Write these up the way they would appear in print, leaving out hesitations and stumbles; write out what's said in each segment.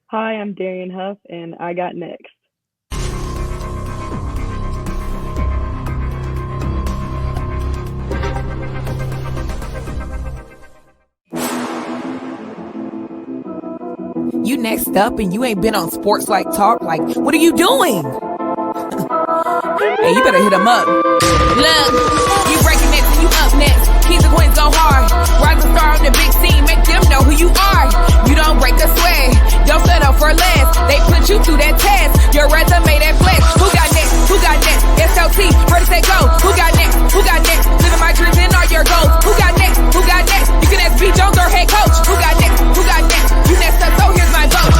Hi, I'm Darian Huff, and I got next. You next up and you ain't been on Sports Like Talk. Like, what are you doing? Hey, you better hit him up. Look, you breaking next and you up next. Keys and queens go hard. Rise and star on the big scene. Make them know who you are. You don't break a sweat. Don't settle for less. They put you through that test. Your resume that flex. Who got next? Who got next? SLT, ready, say go. Who got next? Who got next? Living my dreams and all your goals. Who got next? Who got next? You can ask B. Jones or head coach. Who got next? Who got next? You next up, so here's my vote.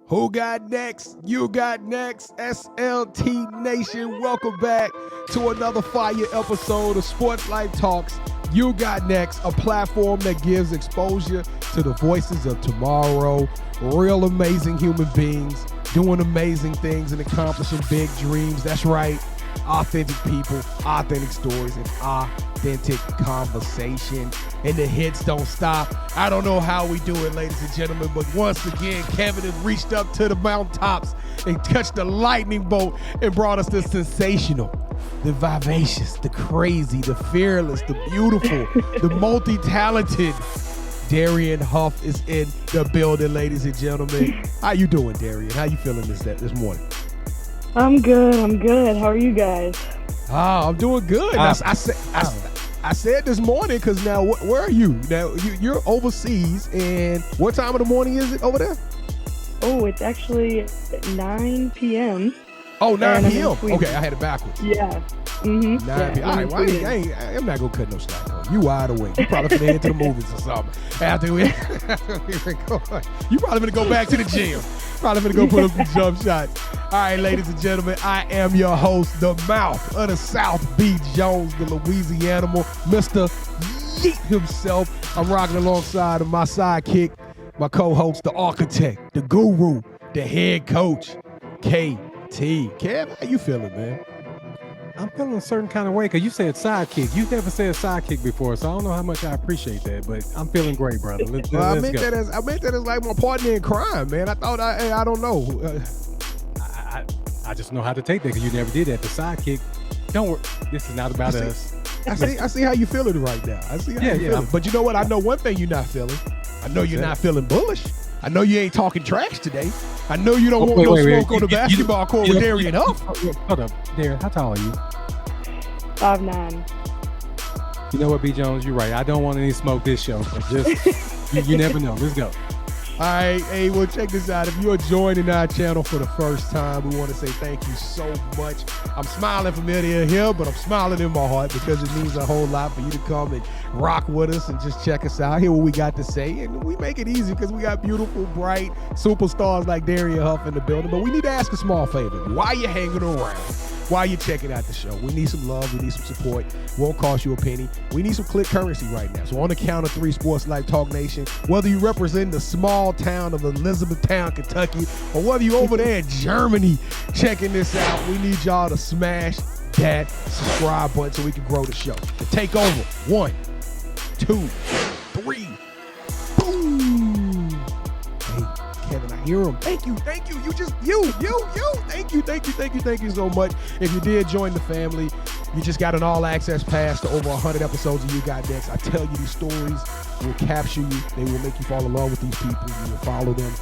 Who got next? You got next. SLT Nation, welcome back to another fire episode of Sports Life Talks. You got next, a platform that gives exposure to the voices of tomorrow, real amazing human beings doing amazing things and accomplishing big dreams. That's right, authentic people, authentic stories, and authentic conversation. And the hits don't stop. I don't know how we do it, ladies and gentlemen, but once again, Kevin has reached up to the mountaintops and touched the lightning bolt and brought us the sensational, the vivacious, the crazy, the fearless, the beautiful, the multi-talented Darian Huff is in the building, ladies and gentlemen. How you doing, Darian? How you feeling this morning? I'm good. How are you guys? I'm doing good. I said this morning because now where are you? Now you're overseas, and what time of the morning is it over there? Oh, it's actually 9 p.m. Oh, 9 And p.m. I'm in Okay, I had it backwards. Yeah. Mm-hmm. 9 p.m. All right, well, I'm not going to cut no slack on you. Wide awake. You probably finna head to the movies or something. After we you probably finna go back to the gym. Probably finna go put up some jump shots. All right, ladies and gentlemen, I am your host, the mouth of the South, B. Jones, the Louisianimal, Mr. Yeet himself. I'm rocking alongside of my sidekick, my co-host, the architect, the guru, the head coach, KT. Kev, how you feeling, man? I'm feeling a certain kind of way because you said sidekick. You never said sidekick before, so I don't know how much I appreciate that, but I'm feeling great, brother. Let's go. I meant that as like my partner in crime, man. I thought I don't know. I just know how to take that because you never did that. The sidekick. Don't worry. This is not about us. I see how you feeling right now. I see how you feeling. But you know what? I know one thing you're not feeling. I know you're not feeling bullish. I know you ain't talking trash today. I know you don't want no smoke on the basketball court with Darian Huff. Hold up, Darian. How tall are you? 5'9". You know what, B. Jones? You're right. I don't want any smoke this show, but just you never know. Let's go. All right, hey, well, check this out. If you're joining our channel for the first time, we want to say thank you so much. I'm smiling from ear to ear here, but I'm smiling in my heart because it means a whole lot for you to come and rock with us and just check us out, hear what we got to say. And we make it easy because we got beautiful, bright superstars like Darian Huff in the building. But we need to ask a small favor. Why you hanging around? Why you checking out the show? We need some love. We need some support. Won't cost you a penny. We need some click currency right now. So on the count of 3, Sports Life Talk Nation, whether you represent the small town of Elizabethtown, Kentucky, or whether you over there in Germany checking this out, we need y'all to smash that subscribe button so we can grow the show. To take over. 1, 2, 3. Boom. Hey, Kevin, I hear him. Thank you. You just, you. Thank you so much. If you did join the family, you just got an all-access pass to over 100 episodes of You Got Next. I tell you, these stories will capture you. They will make you fall in love with these people. You will follow them.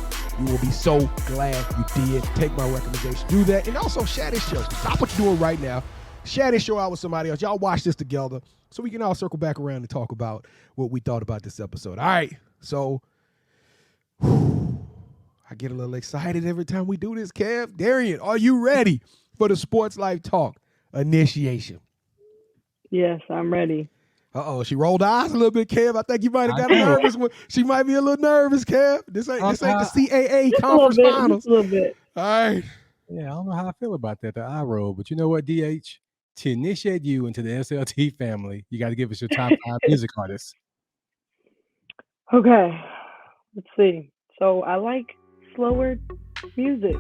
You will be so glad you did. Take my recommendation. Do that. And also share this show. Stop what you're doing right now. Share this show out with somebody else. Y'all watch this together so we can all circle back around and talk about what we thought about this episode. All right. So I get a little excited every time we do this, Kev. Darian, are you ready for the Sports Life Talk initiation? Yes, I'm ready. Uh-oh, she rolled eyes a little bit, Kev. I think you might have got a nervous one. She might be a little nervous, Kev. This ain't the CAA conference finals. Just a little bit. All right. Yeah, I don't know how I feel about that, the eye roll, but you know what, DH? To initiate you into the SLT family, you got to give us your top 5 music artists. Okay, let's see. So I like slower music.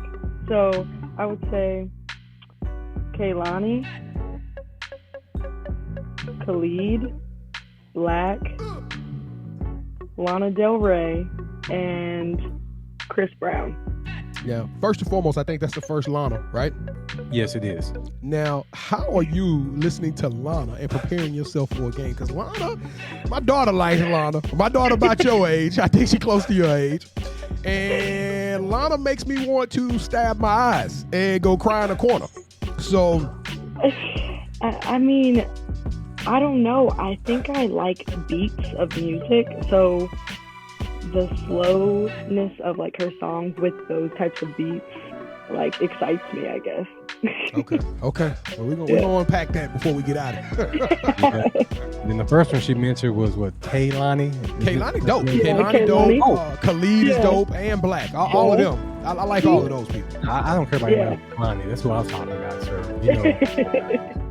So I would say Kehlani, Khalid, Black, Lana Del Rey, and Chris Brown. Yeah. First and foremost, I think that's the first Lana, right? Yes, it is. Now, how are you listening to Lana and preparing yourself for a game? Because Lana, my daughter likes Lana. My daughter about your age. I think she's close to your age. And Lana makes me want to stab my eyes and go cry in a corner. So, I mean, I don't know. I think I like beats of music, so the slowness of like her songs with those types of beats like excites me, I guess. okay. Well, we're gonna unpack that before we get out of here. Yeah. And then the first one she mentioned was what? Kehlani? Kehlani dope. Yeah, Kehlani Kehlani. dope. Khalid is dope, and Black. All of them. I like all of those people. I don't care about Kehlani. That's who I was talking about, sir. You know,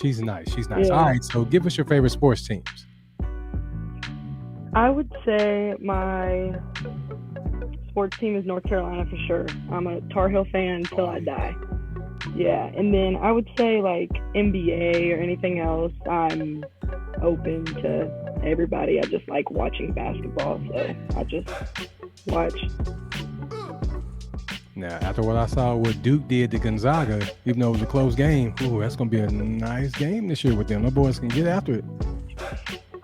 she's nice. Yeah. All right, so give us your favorite sports teams. I would say my sports team is North Carolina for sure. I'm a Tar Heel fan until I die. Yeah, and then I would say like NBA or anything else, I'm open to everybody. I just like watching basketball, so I just watch. Now, after what I saw what Duke did to Gonzaga, even though it was a close game, that's going to be a nice game this year with them. The boys can get after it.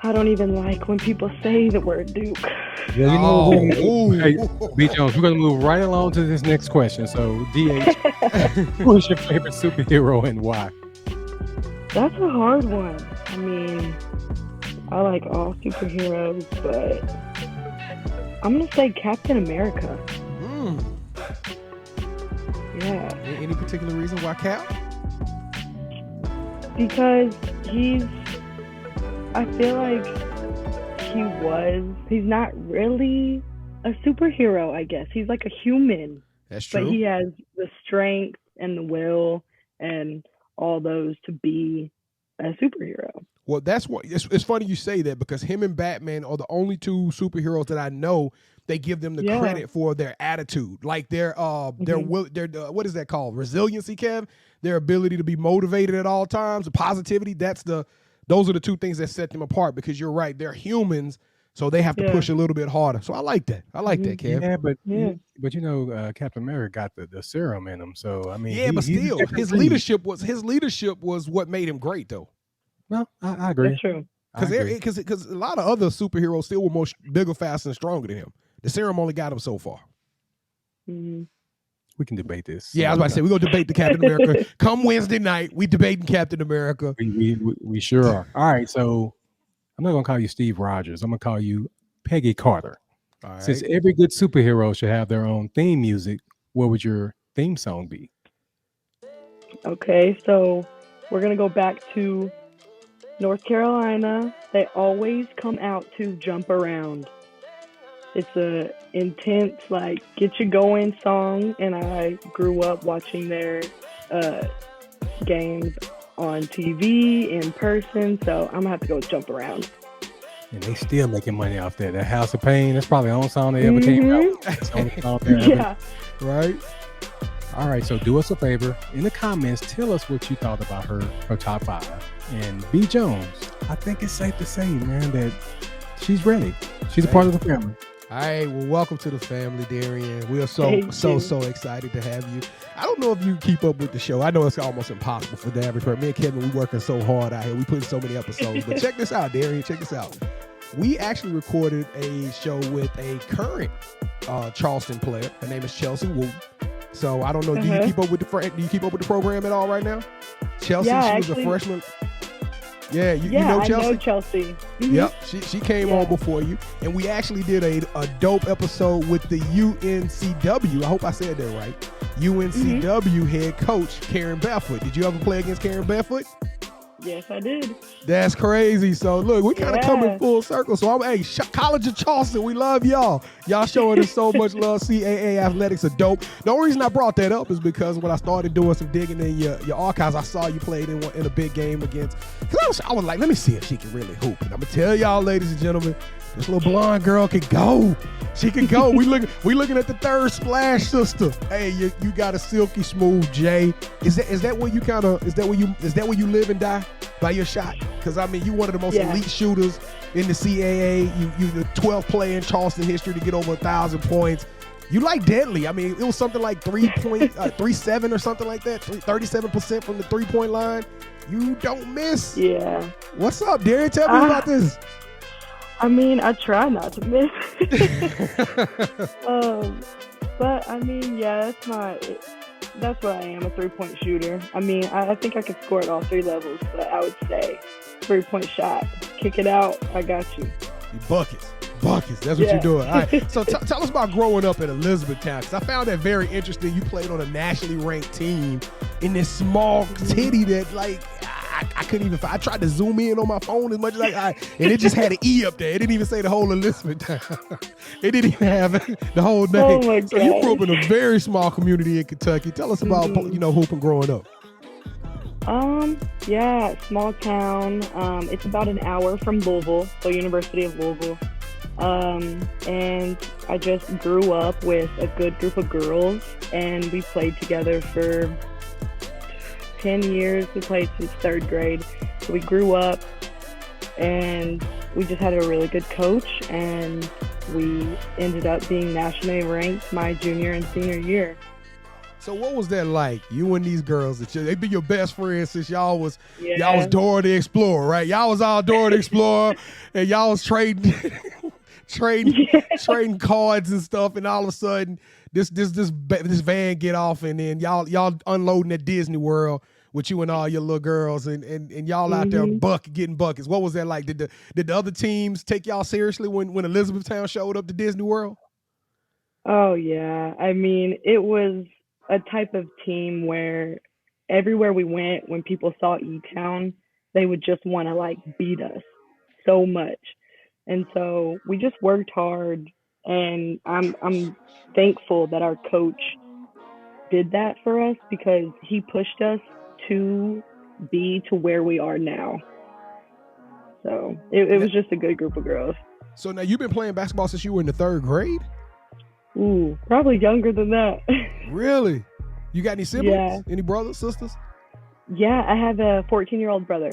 I don't even like when people say the word Duke. Yeah, you know, hey, B. Jones, we're going to move right along to this next question. So, DH, who's your favorite superhero and why? That's a hard one. I mean, I like all superheroes, but I'm going to say Captain America. Yeah. Any particular reason why Cap? Because I feel like he's not really a superhero, I guess. He's like a human. That's true. But he has the strength and the will and all those to be a superhero. Well, that's what it's funny you say that, because him and Batman are the only two superheroes that I know they give them the credit for their attitude, like their what is that called? Resiliency, Kev. Their ability to be motivated at all times, the positivity. Those are the two things that set them apart, because you're right, they're humans, so they have to push a little bit harder. So I like that. I like that, Kev. Yeah, but you know, Captain America got the serum in him. So I mean, but still, his leadership was what made him great, though. No, I agree. That's true. Because a lot of other superheroes still were bigger, faster, and stronger than him. The serum only got him so far. Mm-hmm. We can debate this. Yeah, I was about to say, we're going to debate the Captain America. Come Wednesday night, we debating Captain America. We sure are. All right, so I'm not going to call you Steve Rogers. I'm going to call you Peggy Carter. All right. Since every good superhero should have their own theme music, what would your theme song be? Okay, so we're going to go back to North Carolina. They always come out to Jump Around. It's a intense, like, get you going song, and I grew up watching their games on TV in person, so I'm gonna have to go Jump Around. And they still making money off that. That House of Pain, that's probably the only song they ever came out. That's the only song they ever. Yeah. Right? All right, so do us a favor. In the comments, tell us what you thought about her top 5. And B. Jones, I think it's safe to say, man, that she's ready. She's a part of the family. All right, well, welcome to the family, Darian. We are so excited to have you. I don't know if you keep up with the show. I know it's almost impossible for the average person. Me and Kevin, we working so hard out here. We put in so many episodes. But check this out, Darian. Check this out. We actually recorded a show with a current Charleston player. Her name is Chelsea Wooten. So I don't know. Do you keep up with the program at all right now? Chelsea, she was a freshman. Yeah, you know Chelsea? I know Chelsea. Mm-hmm. Yep, she came on before you, and we actually did a dope episode with the UNCW. I hope I said that right. UNCW head coach Karen Barefoot. Did you ever play against Karen Barefoot? Yes, I did. That's crazy. So look, we kind of Yeah. coming full circle. So College of Charleston, we love y'all. Y'all showing us so much love. CAA athletics are dope. The only reason I brought that up is because when I started doing some digging in your archives, I saw you played in a big game against. Cause I was like, let me see if she can really hoop. And I'm gonna tell y'all, ladies and gentlemen, this little blonde girl can go. She can go. we looking at the third splash sister. Hey, you got a silky smooth J. Is that where you live and die by your shot? Because I mean, you one of the most elite shooters in the CAA. You the 12th player in Charleston history to get over 1,000 points. You like deadly. I mean, it was something like 3.37 or something like that. 37% from the 3-point line. You don't miss. Yeah. What's up, Derek? Tell me about this. I mean, I try not to miss. But I mean, yeah, that's what I am, a 3-point shooter. I mean, I think I could score at all 3 levels, but I would say 3-point shot. Kick it out. I got you. You buckets. That's what you're doing. All right. So tell us about growing up in Elizabethtown, because I found that very interesting. You played on a nationally ranked team in this small city that, like, I couldn't even find. I tried to zoom in on my phone as much as and it just had an E up there. It didn't even say the whole Elizabethtown. It didn't even have the whole name. Oh my so you grew up in a very small community in Kentucky. Tell us about hooping growing up. Yeah, small town. It's about an hour from Louisville, so University of Louisville. And I just grew up with a good group of girls, and we played together for 10 years. We played since 3rd grade. So we grew up, and we just had a really good coach, and we ended up being nationally ranked my junior and senior year. So what was that like? You and these girls, they've been your best friends since y'all was Yeah. Dora the Explorer, right? Y'all was all Dora the Explorer, and y'all was trading cards and stuff, and all of a sudden this van get off, and then y'all unloading at Disney World with you and all your little girls, and y'all out there getting buckets. What was that like? Did the other teams take y'all seriously when Elizabethtown showed up to Disney World? Oh yeah, I mean, it was a type of team where everywhere we went, when people saw E-Town, they would just want to like beat us so much. And so we just worked hard, and I'm thankful that our coach did that for us, because he pushed us to be to where we are now. So it was just a good group of girls. So now you've been playing basketball since you were in the 3rd grade? Ooh, probably younger than that. Really? You got any siblings? Yeah. Any brothers, sisters? Yeah, I have a 14-year-old brother.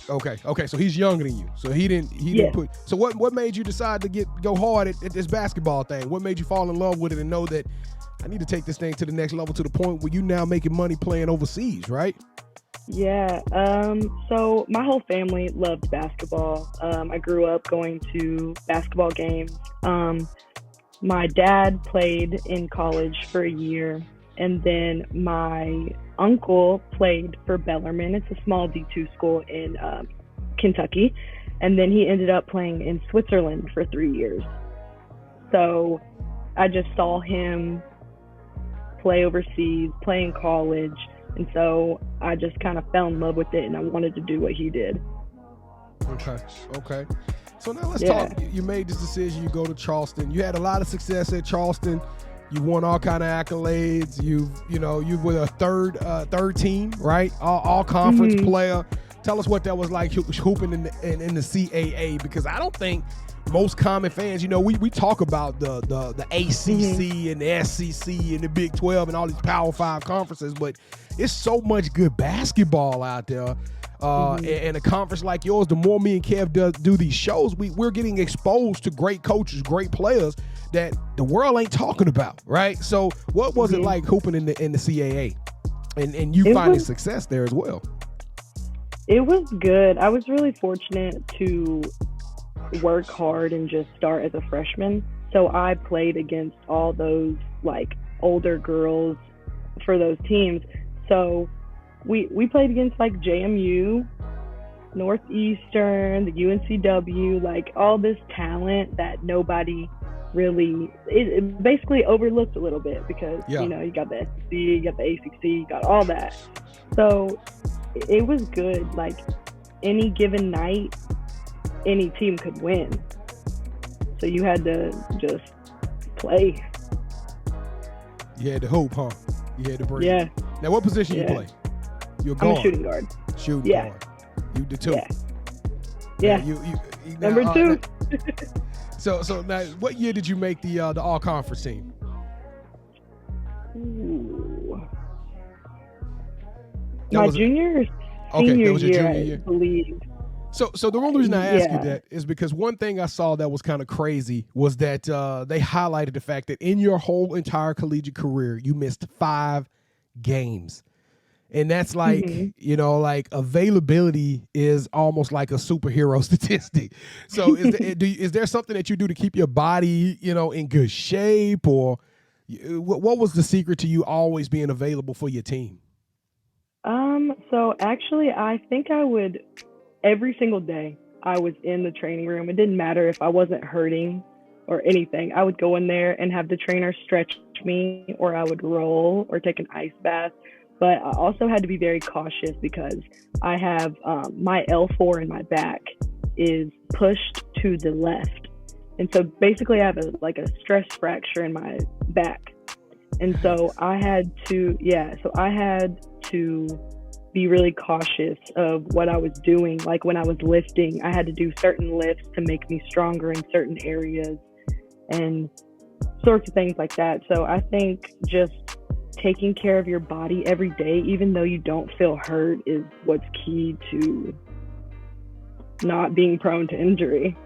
Okay. So he's younger than you. So he didn't put. So what made you decide to go hard at this basketball thing? What made you fall in love with it and know that I need to take this thing to the next level, to the point where you now making money playing overseas, right? Yeah. So my whole family loved basketball. I grew up going to basketball games. My dad played in college for a year, and then my uncle played for Bellarmine. It's a small D2 school in Kentucky. And then he ended up playing in Switzerland for 3 years. So I just saw him play overseas, play in college. And so I just kind of fell in love with it, and I wanted to do what he did. Okay. So now let's talk. You made this decision. You go to Charleston. You had a lot of success at Charleston. You won all kind of accolades. You were a third team, right? All conference player. Tell us what that was like hooping in the CAA, because I don't think most common fans, we talk about the ACC and the SEC and the Big 12 and all these Power 5 conferences, but it's so much good basketball out there. And a conference like yours, the more me and Kev do these shows, we're getting exposed to great coaches, great players that the world ain't talking about, right? So what was it like hooping in the CAA and you finding success there as well? It was good. I was really fortunate to work hard and just start as a freshman. So I played against all those like older girls for those teams. So we played against like JMU, Northeastern, the UNCW, like all this talent that nobody really, it basically overlooked a little bit, because you got the SEC, you got the ACC, you got all that. So it was good. Like any given night, any team could win. So you had to just play. You had to hoop, huh? You had to bring. Yeah. Now, what position you play? You're a guard. I'm a shooting guard. Shooting guard. You the two. Yeah. Yeah. You Number two. So now, what year did you make the all conference team? Ooh. That My was junior that was your year, junior year. I believe. So the only reason I ask you Yeah. that is because one thing I saw that was kind of crazy was that they highlighted the fact that in your whole entire collegiate career, you missed 5 games. And that's like, like availability is almost like a superhero statistic. So is there something that you do to keep your body, in good shape, or what was the secret to you always being available for your team? So actually, I think I would, every single day I was in the training room. It didn't matter if I wasn't hurting or anything. I would go in there and have the trainer stretch me, or I would roll or take an ice bath. But I also had to be very cautious because I have my L4 in my back is pushed to the left. And so basically I have a stress fracture in my back. And so I had to be really cautious of what I was doing. Like when I was lifting, I had to do certain lifts to make me stronger in certain areas and sorts of things like that. So I think just taking care of your body every day, even though you don't feel hurt, is what's key to not being prone to injury.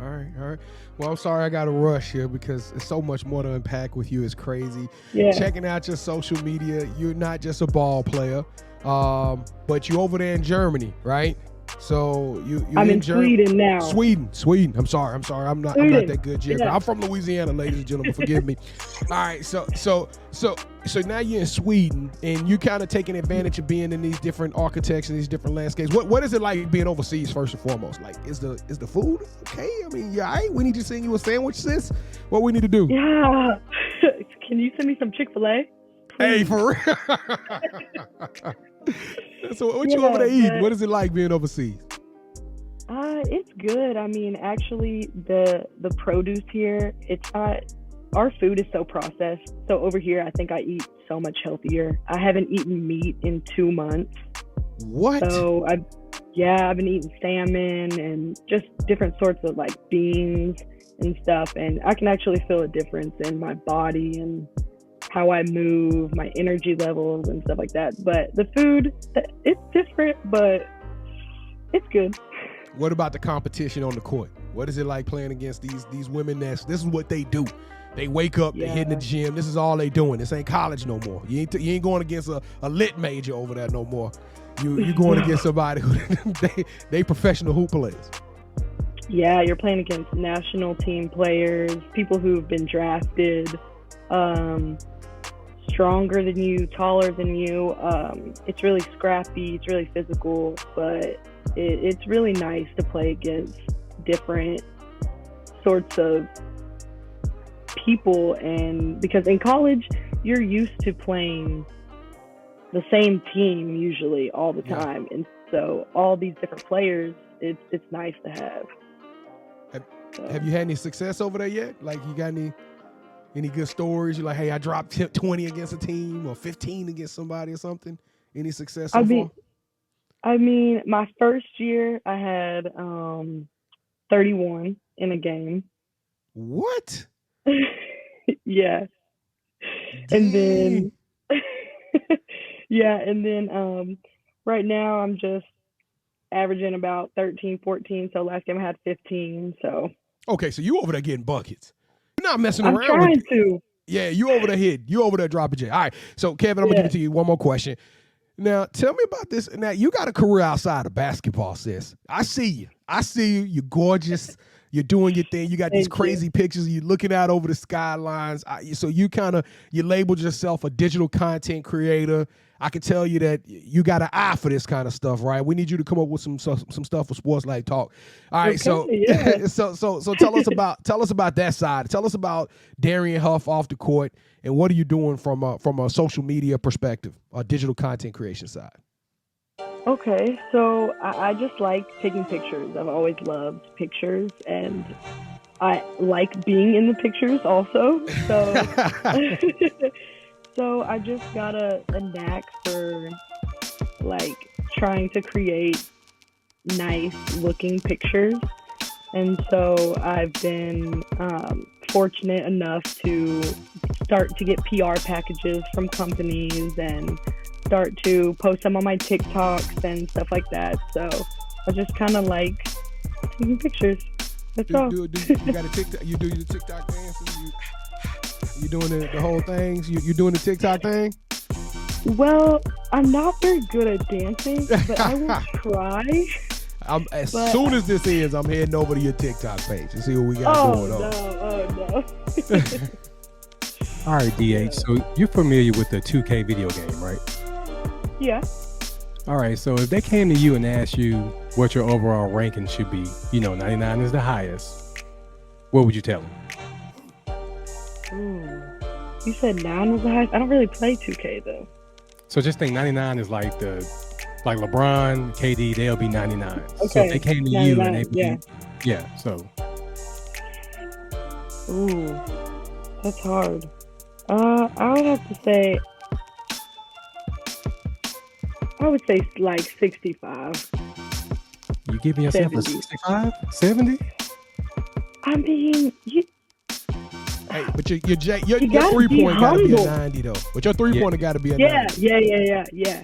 All right. Well, I'm sorry I got to rush here because there's so much more to unpack with you. It's crazy. Yeah. Checking out your social media, you're not just a ball player, but you're over there in Germany, right? So I'm in Sweden now. Sweden. I'm sorry. I'm not that good geography. Yeah. I'm from Louisiana, ladies and gentlemen. Forgive me. All right. So now you're in Sweden, and you're kind of taking advantage of being in these different architects and these different landscapes. What is it like being overseas, first and foremost? Like, is the food okay? I mean, yeah, we need to send you a sandwich, sis. What we need to do? Yeah. Can you send me some Chick-fil-A? Hey, for real. So what you over there eating? What is it like being overseas? It's good. I mean, actually, the produce here, it's not. Our food is so processed. So over here, I think I eat so much healthier. I haven't eaten meat in 2 months. What? So I've been eating salmon and just different sorts of like beans and stuff, and I can actually feel a difference in my body and how I move, my energy levels and stuff like that. But the food, it's different, but it's good. What about the competition on the court? What is it like playing against these women? This is what they do. They wake up, they hit the gym. This is all they doing. This ain't college no more. You ain't going against a lit major over there no more. You going against somebody who they professional hoop players. Yeah, you're playing against national team players, people who've been drafted, stronger than you, taller than you. It's really scrappy, it's really physical, but it's really nice to play against different sorts of people. And because in college, you're used to playing the same team usually all the time. And so all these different players, it's nice to have. Have you had any success over there yet? Like, you got any good stories? You're like, hey, I dropped 20 against a team or 15 against somebody or something? Any success so far? I mean, my first year I had 31 in a game. What? Yeah. And then right now I'm just averaging about 13, 14. So last game I had 15. So okay, so you over there getting buckets. You're not messing I'm around. trying to. Yeah, you over there hitting. You over there dropping J. All right. So Kevin, I'm gonna give it to you. One more question. Now, tell me about this. Now, you got a career outside of basketball, sis. I see you. You're gorgeous. You're doing your thing. You got these crazy pictures. You're looking out over the skylines. So you labeled yourself a digital content creator. I can tell you that you got an eye for this kind of stuff, right? We need you to come up with some stuff for Sports Light Talk. All right, okay, so tell us about that side. Tell us about Darian Huff off the court, and what are you doing from a social media perspective, a digital content creation side? Okay, so I just like taking pictures. I've always loved pictures, and I like being in the pictures also. So, so I just got a knack for like trying to create nice looking pictures. And so I've been fortunate enough to start to get PR packages from companies and start to post them on my TikToks and stuff like that. So I just kind of like taking pictures. That's all. You got a TikTok? You do your TikTok dances? You doing the whole things? You doing the TikTok thing? Well, I'm not very good at dancing, but I will try. As soon as this ends, I'm heading over to your TikTok page and see what we got going on. Oh no. All right, DH. So you're familiar with the 2K video game, right? Yeah. All right. So if they came to you and asked you what your overall ranking should be, 99 is the highest, what would you tell them? You said 9 was the highest? I don't really play 2K though. So just think 99 is like LeBron, KD, they'll be 99. Okay. So if they came to you and they so. Ooh, that's hard. I would have to say, like 65. You give yourself 70. a 65? 70? I mean, Hey, but your gotta 3-point got to be a humble. 90 though. But your 3-pointer got to be a 90. Yeah.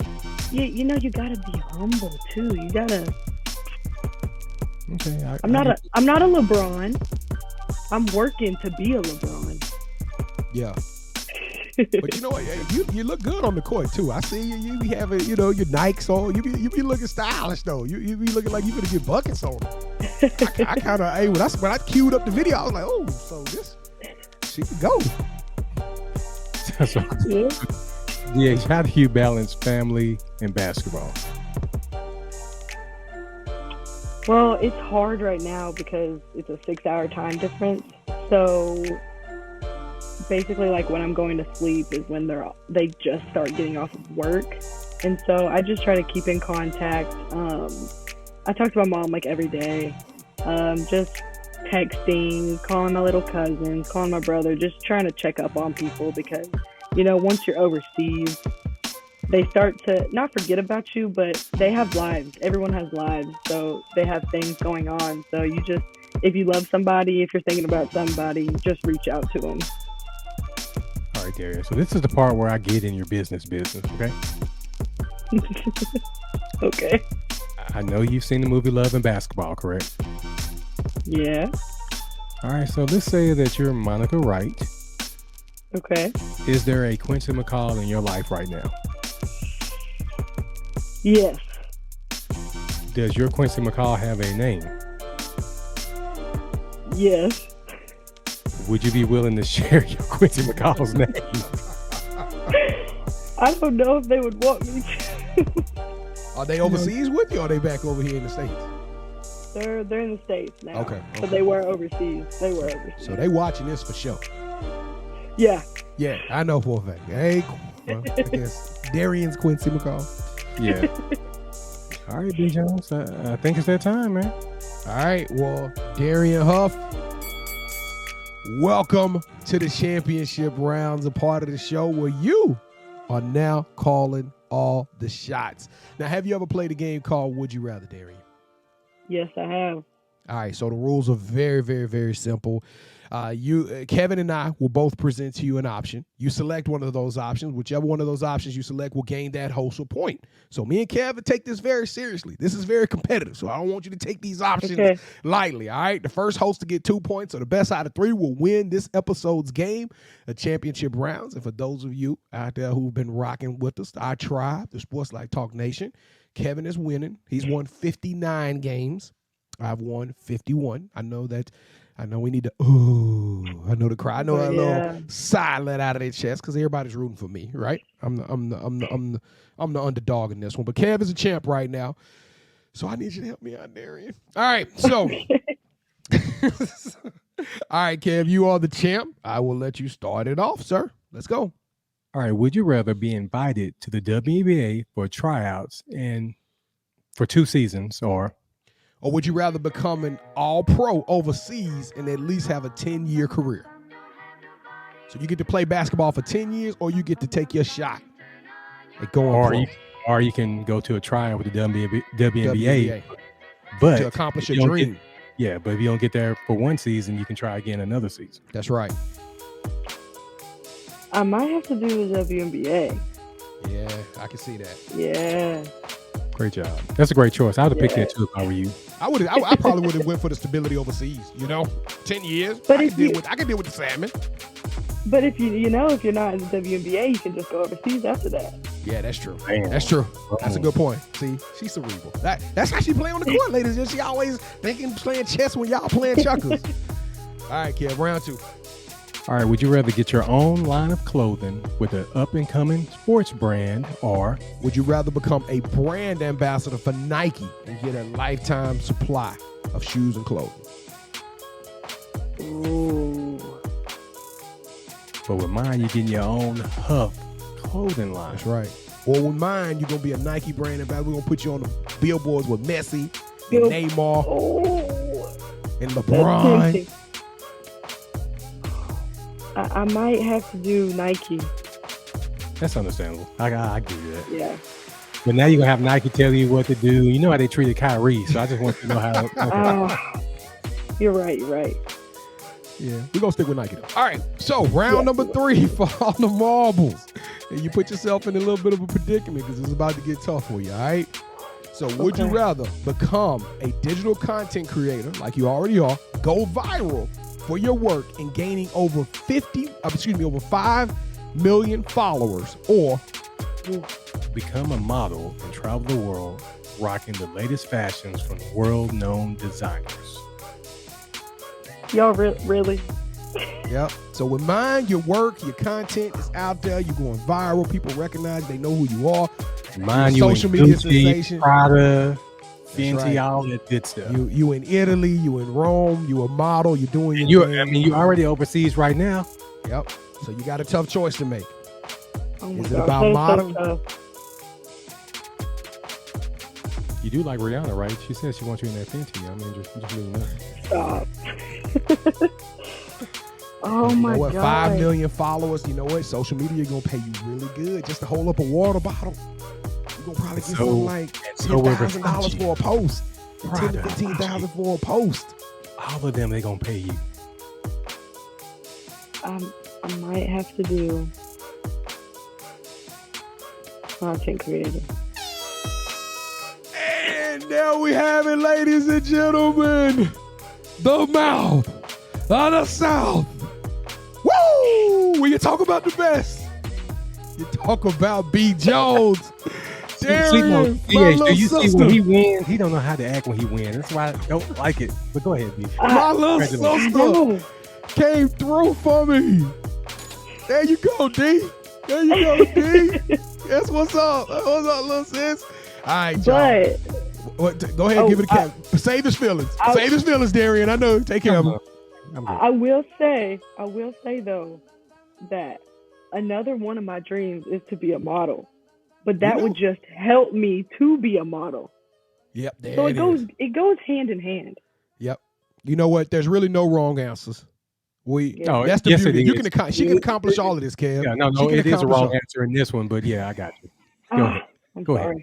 You gotta be humble too. You gotta. Okay. I'm not a LeBron. I'm working to be a LeBron. Yeah. But you know what? You look good on the court too. I see you. You be having your Nikes on. You be looking stylish though. You be looking like you gonna get buckets on. I kind of when I queued up the video, I was like, oh, so this she could go. So, DH, how do you balance family and basketball? Well, it's hard right now because it's a 6-hour time difference. So basically, like when I'm going to sleep is when they just start getting off of work, and so I just try to keep in contact. I talk to my mom like every day, just texting, calling my little cousins, calling my brother, just trying to check up on people because once you're overseas, they start to not forget about you, but they have lives. Everyone has lives, so they have things going on. So if you love somebody, if you're thinking about somebody, just reach out to them. All right, Darian. So this is the part where I get in your business, okay? Okay. I know you've seen the movie Love and Basketball, correct? Yeah. All right, so let's say that you're Monica Wright. Okay. Is there a Quincy McCall in your life right now? Yes. Does your Quincy McCall have a name? Yes. Would you be willing to share your Quincy McCall's name? I don't know if they would want me to. Are they overseas with you, or are they back over here in the States? They're in the States now. Okay. But they were overseas. So they watching this for sure. Yeah. Yeah, I know for a fact. Hey, well, I guess Darian's Quincy McCall. Yeah. All right, B. Jones. I think it's that time, man. All right, well, Darian Huff, welcome to the championship rounds, a part of the show where you are now calling all the shots. Now, have you ever played a game called Would You Rather, Darian? Yes, I have. All right, so the rules are very, very, very simple. Kevin and I will both present to you an option. You select one of those options. Whichever one of those options you select will gain that host a point. So me and Kevin take this very seriously. This is very competitive, so I don't want you to take these options lightly, all right? The first host to get 2 points, or the best out of 3, will win this episode's game, the championship rounds. And for those of you out there who've been rocking with us, our tribe, the Sports Like Talk Nation, Kevin is winning. He's won 59 games. I've won 51. I know we need to, I know the crowd. I know a little sigh let out of their chest because everybody's rooting for me, right? I'm the underdog in this one. But Kev is a champ right now. So I need you to help me out, Darian. All right. So, all right, Kev, you are the champ. I will let you start it off, sir. Let's go. All right. Would you rather be invited to the WNBA for tryouts and for 2 seasons, or would you rather become an all-pro overseas and at least have a 10-year career? So you get to play basketball for 10 years, or you get to take your shot at going pro. Or you can go to a trial with the WNBA. But to accomplish your dream. But if you don't get there for 1 season, you can try again another season. That's right. I might have to do the WNBA. Yeah, I can see that. Yeah. Great job. That's a great choice. I would have picked that too if I were you. I probably would have went for the stability overseas. 10 years. But I can deal with the salmon. But if if you're not in the WNBA, you can just go overseas after that. Yeah, that's true. Damn. That's true. That's a good point. See, she's cerebral. That's how she play on the court, ladies. And she always thinking playing chess when y'all playing checkers. All right, kid, round 2. All right, would you rather get your own line of clothing with an up-and-coming sports brand, or would you rather become a brand ambassador for Nike and get a lifetime supply of shoes and clothing? Ooh. But with mine, you're getting your own Huff clothing line. That's right. Or with mine, you're going to be a Nike brand ambassador. We're going to put you on the billboards with Messi and Neymar and LeBron. I might have to do Nike. That's understandable. I give you that. Yeah. But now you're going to have Nike tell you what to do. You know how they treated Kyrie, so I just want to know how. You're right. Yeah, we're going to stick with Nike, though. All right, so round number 3 for all the marbles. And you put yourself in a little bit of a predicament because it's about to get tough for you, all right? So would you rather become a digital content creator, like you already are, go viral for your work and gaining over 5 million followers, or become a model and travel the world rocking the latest fashions from world-known designers? Y'all really? Yep. So with mine, your work, your content is out there. You're going viral. People recognize. They know who you are. Mine, you social media sensation. Prada, Fenty, all that good stuff. You in Italy. You in Rome. You a model. You're doing your thing. I mean, you already overseas right now. Yep. So you got a tough choice to make. Oh my Is it God, about modeling? So You do like Rihanna, right? She says she wants you in that Fenty. I mean, just really know. stop. Oh my God. 5 million followers. You know what? Social media is going to pay you really good just to hold up a water bottle. You're going to probably get something like $10,000 for a post. $10,000 to $15,000 for a post. All of them, they're going to pay you. I might have to do content creator. And there we have it, ladies and gentlemen. The mouth of the South. Woo! When you talk about the best, you talk about B. Jones. Darian, my little you sister. see when he wins, he don't know how to act when he wins. That's why I don't like it. But go ahead, B. My little sister came through for me. There you go, D. There you go, D. That's what's up. What's up, little sis? All right, y'all. Go ahead and give it a cap. Save his feelings. Save his feelings, Darian. I know. Take care of him. I will say though, that another one of my dreams is to be a model, but that would just help me to be a model. Yep. There so it goes hand in hand. Yep. You know what? There's really no wrong answers. That's the yes, beauty. She can accomplish all of this, Kev. Yeah, no, it is a wrong answer in this one, but yeah, I got you. Go ahead. Go ahead.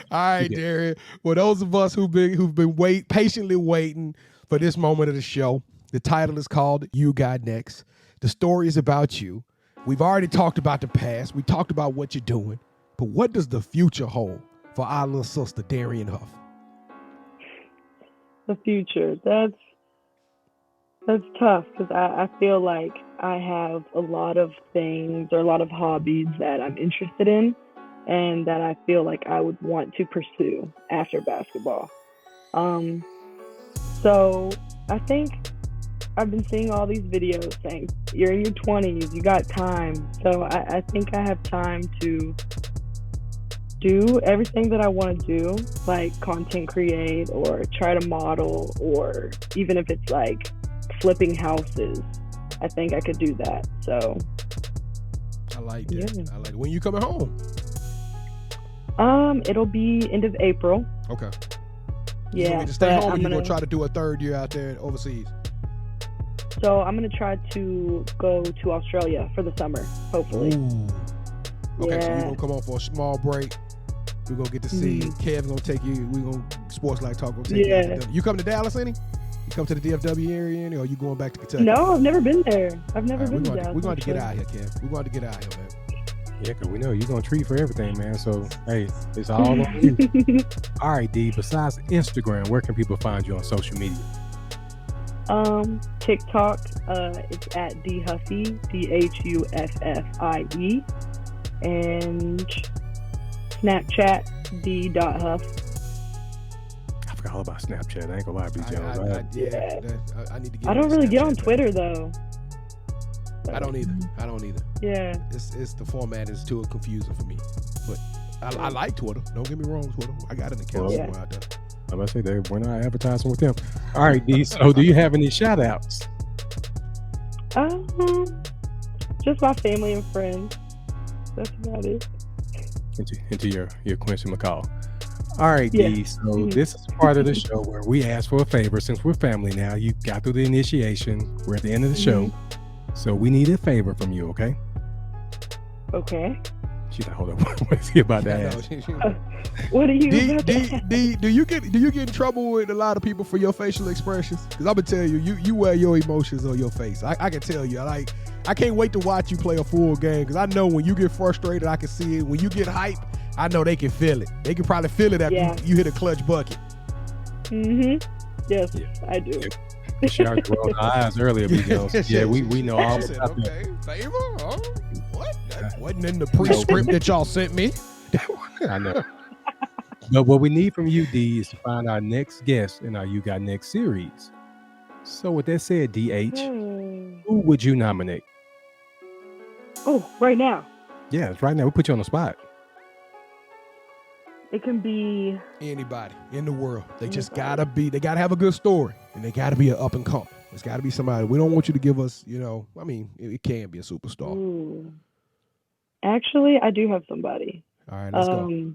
All right, Darian. Well, those of us who've been patiently waiting for this moment of the show, the title is called You Got Next. The story is about you. We've already talked about the past. We talked about what you're doing. But what does the future hold for our little sister, Darian Huff? The future. That's tough because I feel like I have a lot of things or a lot of hobbies that I'm interested in and that I feel like I would want to pursue after basketball. So I think I've been seeing all these videos saying you're in your 20s, you got time. So I think I have time to do everything that I want to do, like content create or try to model, or even if it's like flipping houses, I think I could do that. So I like that. I like it. When you coming home? It'll be end of April. Okay. You Yeah, want to stay but home, or I'm you gonna gonna try to do a third year out there overseas? so I'm gonna try to go to Australia for the summer, hopefully. Ooh. Okay, so Yeah. we're gonna come on for a small break. We're gonna get to see Kev's gonna take you. We're gonna Sports Life Talk gonna take you out to Dallas. You come to Dallas any? You come to the DFW area any, or you going back to Kentucky? No, I've never been there. I've never All right, been to Dallas. we're going to get out here, Kev. We're going to get out here, man. Yeah, because we know you're going to treat for everything, man. So, hey, it's all on you. All right, D, besides Instagram, where can people find you on social media? TikTok, it's at DHuffie, DHUFFIE, and Snapchat, D.Huff. I forgot all about Snapchat. I ain't gonna lie, B. Jones. I need to get I don't really get on Snapchat. Twitter though. I don't either. Yeah. It's the format is too confusing for me. But I like Twitter. Don't get me wrong, Twitter. I got an account Yeah. somewhere out there. I'm about to say we're not advertising with them. All right, D. So, do you have any shout outs? Just my family and friends. That's about it. Into your Quincy McCall. All right, Yeah. D. So this is part of the show where we ask for a favor. Since we're family now, you got through the initiation. We're at the end of the show, so we need a favor from you. Okay? Okay. She's like, hold up, what is he about to ask? What are you about to Do you get in trouble with a lot of people for your facial expressions? Because I'm gonna tell you, you wear your emotions on your face. I can tell you, I can't wait to watch you play a full game because I know when you get frustrated, I can see it. When you get hype, I know they can feel it. They can probably feel it after you hit a clutch bucket. Yes, I do. She already rolled her eyes earlier, B. Jones. Yeah, we know all She said, about that. okay, favor? Oh, what? That wasn't in the pre-script that y'all sent me. I know. But what we need from you, D, is to find our next guest in our You Got Next series. So with that said, DH, who would you nominate? Oh, right now. Yeah, it's right now. We put you on the spot. It can be Anybody in the world. They just gotta have a good story, and they gotta be an up and coming. It's gotta be somebody. We don't want you to give us, it can be a superstar. Ooh. Actually, I do have somebody. All right, let's go.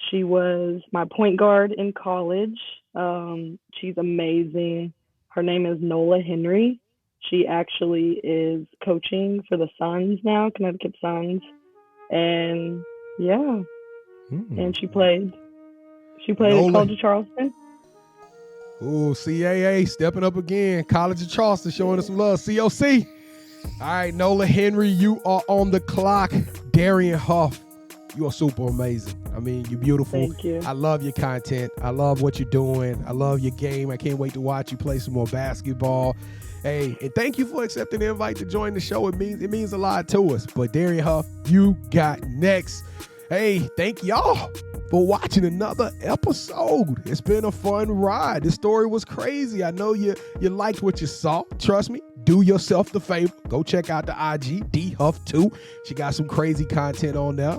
She was my point guard in college. She's amazing. Her name is Nola Henry. She actually is coaching for the Suns now, Connecticut Suns. And yeah. And she played at College of Charleston. Ooh, CAA stepping up again. College of Charleston showing us some love. COC. All right, Nola Henry, you are on the clock. Darian Huff, you are super amazing. I mean, you're beautiful. Thank you. I love your content. I love what you're doing. I love your game. I can't wait to watch you play some more basketball. Hey, and thank you for accepting the invite to join the show. It means a lot to us. But Darian Huff, you got next. Hey, thank y'all for watching another episode. It's been a fun ride. This story was crazy. I know you liked what you saw. Trust me, do yourself the favor. Go check out the IG, DHuff2. She got some crazy content on there.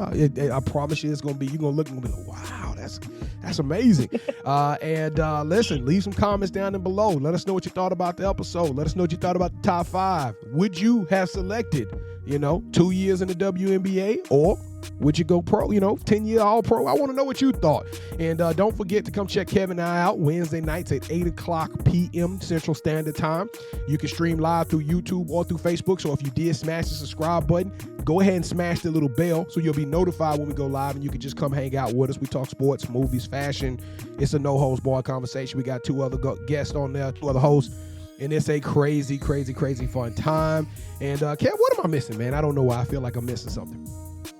I promise you, you're gonna look and be like, wow, that's amazing. And listen, leave some comments down and below. Let us know what you thought about the episode. Let us know what you thought about the top 5. Would you have selected, 2 years in the WNBA, or would you go pro, 10-year all-pro? I want to know what you thought. And don't forget to come check Kevin and I out Wednesday nights at 8 o'clock p.m. Central Standard Time. You can stream live through YouTube or through Facebook. So if you did smash the subscribe button, go ahead and smash the little bell so you'll be notified when we go live, and you can just come hang out with us. We talk sports, movies, fashion. It's a no-holds-barred conversation. We got 2 other guests on there, 2 other hosts. And it's a crazy, crazy, crazy fun time. And Kev, what am I missing, man? I don't know why I feel like I'm missing something.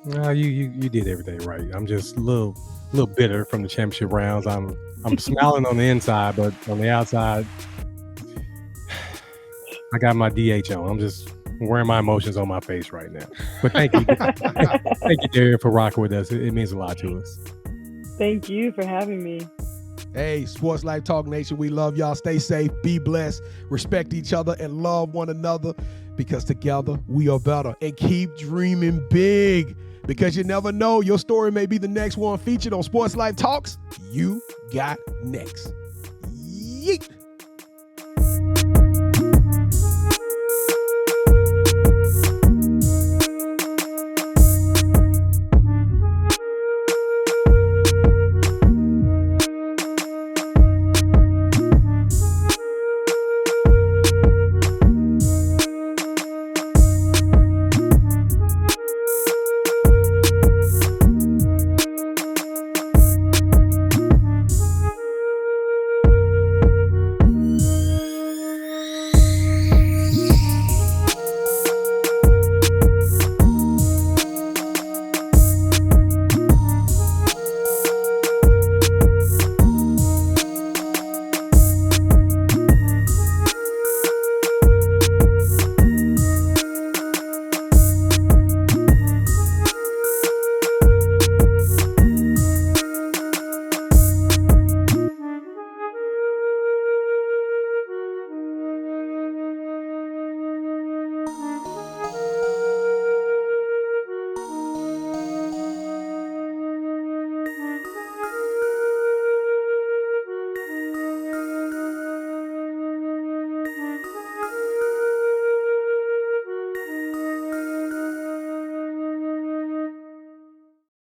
No, you did everything right. I'm just a little bitter from the championship rounds. I'm smiling on the inside, but on the outside, I got my DH on. I'm just wearing my emotions on my face right now. But thank you, thank you, Darian, for rocking with us. It means a lot to us. Thank you for having me. Hey, Sports Life Talk Nation, we love y'all. Stay safe, be blessed, respect each other, and love one another, because together we are better. And keep dreaming big, because you never know, your story may be the next one featured on Sports Life Talks. You got next. Yeet.